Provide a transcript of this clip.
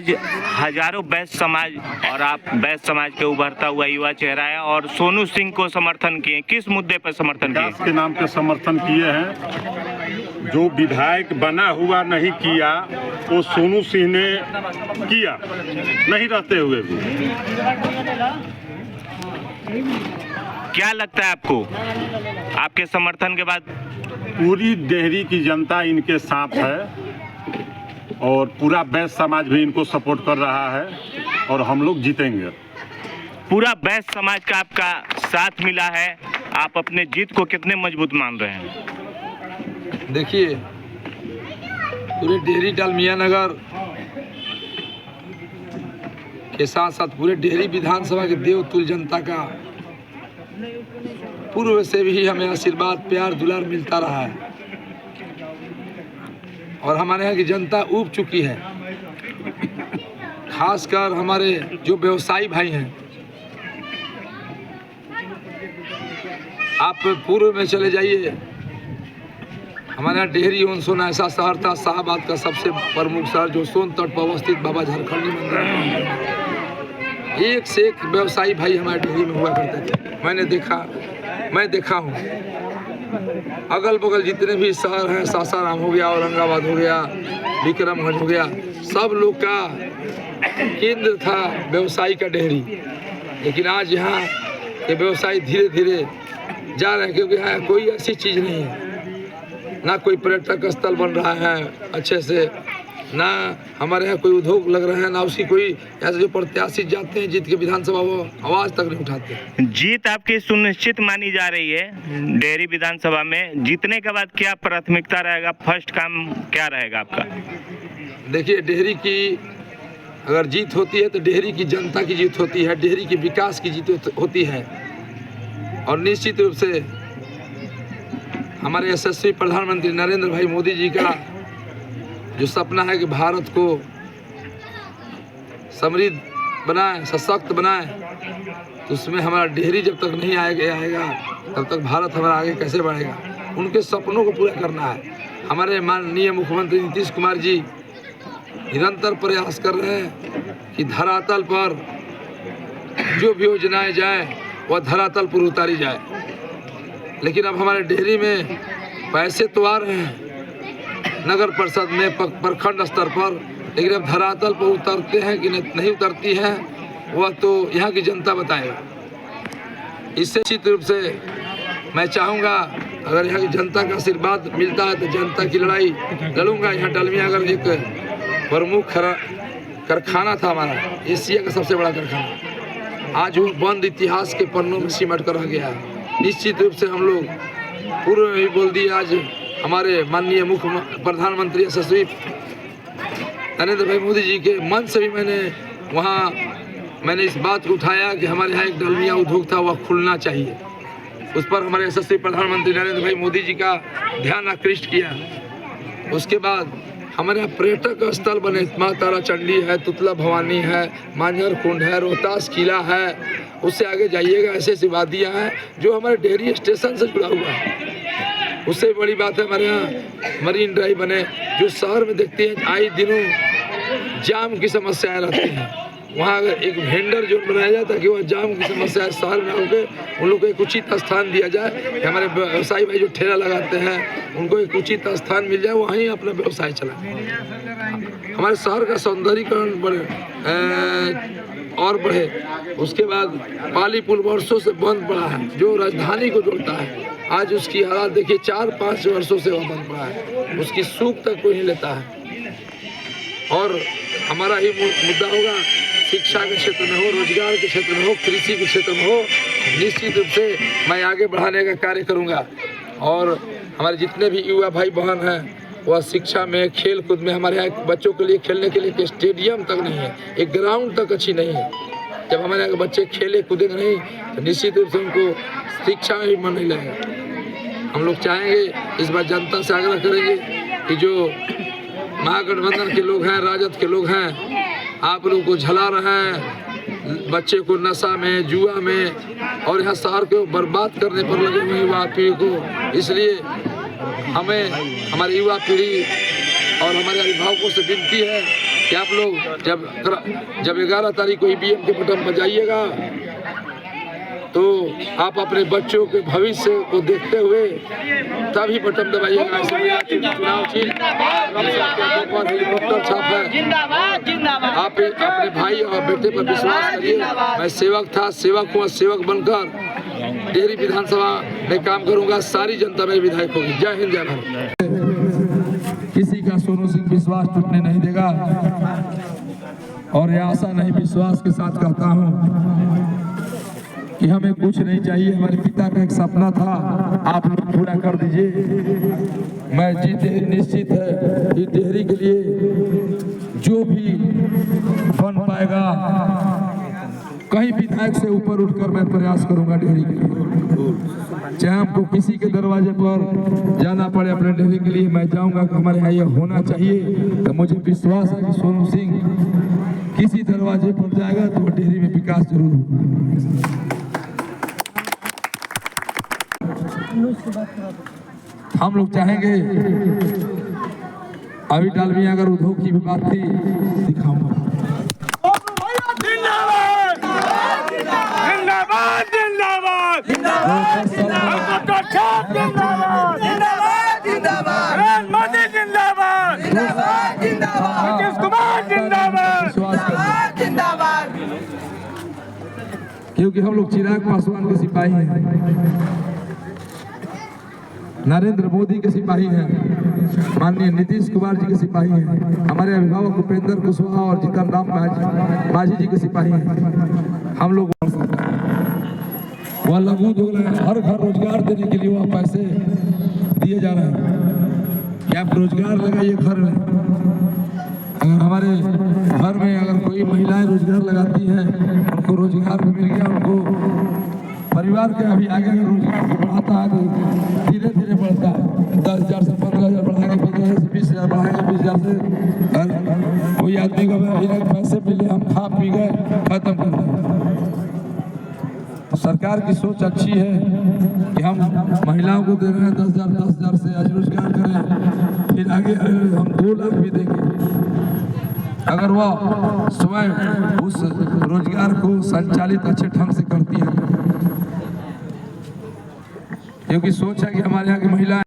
आज हजारों वैश्य समाज और आप वैश्य समाज के उभरता हुआ युवा चेहरा है और सोनू सिंह को समर्थन किए, किस मुद्दे पर समर्थन किए? विकास के नाम पे समर्थन किए हैं। जो विधायक बना हुआ नहीं किया वो सोनू सिंह ने किया, नहीं रहते हुए भी। क्या लगता है आपको आपके समर्थन के बाद? पूरी डेहरी की जनता इनके साथ है और पूरा वैश्य समाज भी इनको सपोर्ट कर रहा है और हम लोग जीतेंगे। पूरा वैश्य समाज का आपका साथ मिला है, आप अपने जीत को कितने मजबूत मान रहे हैं? देखिए, पूरे डेहरी डालमिया नगर के साथ साथ पूरे डेहरी विधानसभा के देवतुल्य जनता का पूर्व से भी हमें आशीर्वाद, प्यार, दुलार मिलता रहा है और हमारे यहाँ की जनता ऊब चुकी है। खासकर हमारे जो व्यवसायी भाई हैं, आप पूर्व में चले जाइए, हमारे यहाँ डेहरी उन सोना ऐसा शहर था, शाहबाद का सबसे प्रमुख शहर जो सोन तट पर अवस्थित बाबा झारखंडी मंदिर, एक से एक व्यवसायी भाई हमारे डेहरी में हुआ करते थे। मैं देखा हूँ अगल बगल जितने भी शहर हैं, सासाराम हो गया, औरंगाबाद हो गया, विक्रमगंज हो गया, सब लोग का केंद्र था व्यवसायी का डेहरी। लेकिन आज यहाँ के व्यवसायी धीरे धीरे जा रहे हैं क्योंकि यहाँ कोई ऐसी चीज़ नहीं है, ना कोई पर्यटक स्थल बन रहा है अच्छे से, ना हमारे यहाँ कोई उद्योग लग रहे हैं, ना उसकी कोई ऐसे जो प्रत्याशी जाते हैं जीत के विधानसभा वो आवाज़ तक नहीं उठाते। जीत आपकी सुनिश्चित मानी जा रही है डेहरी विधानसभा में। जीतने के बाद क्या प्राथमिकता रहेगा, फर्स्ट काम क्या रहेगा आपका? देखिए, डेहरी की अगर जीत होती है तो डेहरी की जनता की जीत होती है, डेहरी के विकास की जीत होती है और निश्चित रूप से हमारे यशस्वी प्रधानमंत्री नरेंद्र भाई मोदी जी का जो सपना है कि भारत को समृद्ध बनाए, सशक्त बनाए, तो उसमें हमारा डेहरी जब तक नहीं आएगा तब तक भारत हमारा आगे कैसे बढ़ेगा। उनके सपनों को पूरा करना है। हमारे माननीय मुख्यमंत्री नीतीश कुमार जी निरंतर प्रयास कर रहे हैं कि धरातल पर जो भी योजनाएं जाए वह धरातल पर उतारी जाए। लेकिन अब हमारे डेहरी में पैसे तो आ रहे हैं नगर परिषद में, प्रखंड स्तर पर, लेकिन अब धरातल पर उतरते हैं कि नहीं उतरती हैं वह तो यहाँ की जनता बताएगा। इससे निश्चित रूप से मैं चाहूँगा अगर यहाँ की जनता का आशीर्वाद मिलता है तो जनता की लड़ाई लड़ूंगा। यहाँ डालमिया अगर एक प्रमुख कारखाना था हमारा, एशिया का सबसे बड़ा कारखाना, आज वो बंद इतिहास के पन्नों में सिमट कर रह गया है। निश्चित रूप से हम लोग पूर्व में भी बोल दिए, आज हमारे माननीय मुख्य प्रधानमंत्री यशस्वी नरेंद्र भाई मोदी जी के मन से भी मैंने इस बात को उठाया कि हमारे यहाँ एक डालमिया उद्योग था वह खुलना चाहिए। उस पर हमारे यशस्वी प्रधानमंत्री नरेंद्र भाई मोदी जी का ध्यान आकृष्ट किया। उसके बाद हमारे यहाँ पर्यटक स्थल बने, माँ तारा चंडी है, तुतला भवानी है, मांझर कुंड है, रोहतास किला है, उससे आगे जाइएगा ऐसे ऐसी वादियाँ हैं जो हमारे डेहरी स्टेशन से जुड़ा हुआ है। उससे बड़ी बात है हमारे यहाँ मरीन ड्राइव बने, जो शहर में देखते हैं आए दिनों जाम की समस्याएं रहती हैं। वहाँ अगर एक वेंडर जोन बनाया जाए ताकि वह जाम की समस्या शहर में होकर उन लोग को एक उचित स्थान दिया जाए। हमारे व्यवसायी भाई जो ठेला लगाते हैं उनको एक उचित स्थान मिल जाए, वहीं अपना व्यवसाय चलाएं। हमारे शहर का सौंदर्यीकरण और बढ़े। उसके बाद पाली पुल वर्षों से बंद पड़ा है जो राजधानी को जोड़ता है, आज उसकी हालत देखिए 4-5 वर्षों से वह बंद पड़ा है, उसकी सूख तक कोई नहीं लेता है। और हमारा ही मुद्दा होगा शिक्षा के क्षेत्र में हो, रोजगार के क्षेत्र में हो, कृषि के क्षेत्र में हो, निश्चित रूप से मैं आगे बढ़ाने का कार्य करूंगा। और हमारे जितने भी युवा भाई बहन हैं वह शिक्षा में, खेल कूद में, हमारे यहाँ बच्चों के लिए खेलने के लिए स्टेडियम तक नहीं है, एक ग्राउंड तक अच्छी नहीं है। जब हमारे यहाँ के बच्चे खेले कूदेंगे नहीं तो निश्चित रूप से उनको शिक्षा में भी मन नहीं लगेगा। हम लोग चाहेंगे, इस बार जनता से आग्रह करेंगे कि जो महागठबंधन के लोग हैं, राजद के लोग हैं, आप लोग को झला रहे हैं, बच्चे को नशा में, जुआ में और यहाँ शहर को बर्बाद करने पर लगे हुए युवा पीढ़ी को। इसलिए हमें हमारी युवा पीढ़ी और हमारे अभिभावकों से विनती है कि आप लोग जब 11 तारीख को ईवीएम के बटन बजाइएगा तो आप अपने बच्चों के भविष्य को देखते हुए तभी बटन दबाइएगा। चुनाव चिन्ह हेलीकॉप्टर छाप है। आप अपने भाई और बेटे पर विश्वास करिए। मैं सेवक था, सेवक हुआ, सेवक बनकर डेहरी विधानसभा में काम करूंगा। सारी जनता मेरी विधायक होगी। जय हिंद, जय भारत। किसी का सोनू सिंह विश्वास टूटने नहीं देगा और यह आशा नहीं, विश्वास के साथ कहता हूँ कि हमें कुछ नहीं चाहिए। हमारे पिता का एक सपना था, आप लोग पूरा कर दीजिए। मैं जीत निश्चित है कि डेहरी के लिए जो भी बन पाएगा, कहीं विधायक से ऊपर उठकर मैं प्रयास करूंगा डेहरी के लिए। चाहे हमको किसी के दरवाजे पर जाना पड़े अपने डेहरी के लिए, मैं जाऊंगा कि हमारे यहाँ यह होना चाहिए। तो मुझे विश्वास है कि सोनू सिंह किसी दरवाजे पर जाएगा तो डेहरी में विकास जरूर होगा। हम लोग चाहेंगे, अभी डालमिया अगर उद्योग की भी बात थी दिखाऊंगा। क्योंकि हम लोग चिराग पासवान के सिपाही हैं, नरेंद्र मोदी के सिपाही हैं, माननीय नीतीश कुमार जी के सिपाही हैं, हमारे अभिभावक उपेंद्र कुशवाहा और जीतन राम मांझी जी के सिपाही हैं। हम लोग वह लघु उद्योग हर घर रोजगार देने के लिए वह पैसे दिए जा रहे हैं कि आप रोजगार लगाइए घर में। अगर हमारे घर में अगर कोई महिलाएं रोजगार लगाती हैं, उनको रोजगार मिल गया, उनको परिवार के अभी आगे अगर रोजगार बढ़ाता है तो धीरे धीरे बढ़ता है। 10,000 से 15,000 बढ़ाएंगे, 15,000 से 20,000 बढ़ाएंगे, 20,000 से कोई आदमी को पैसे मिले, हम खा पी गए, खत्म कर दें। सरकार की सोच अच्छी है कि हम महिलाओं को दे रहे हैं 10,000 से आज रोजगार करें, फिर आगे हम 2 लाख भी देंगे अगर वह स्वयं उस रोजगार को संचालित अच्छे ढंग से करती है। क्योंकि सोच है कि हमारे यहाँ की महिलाएं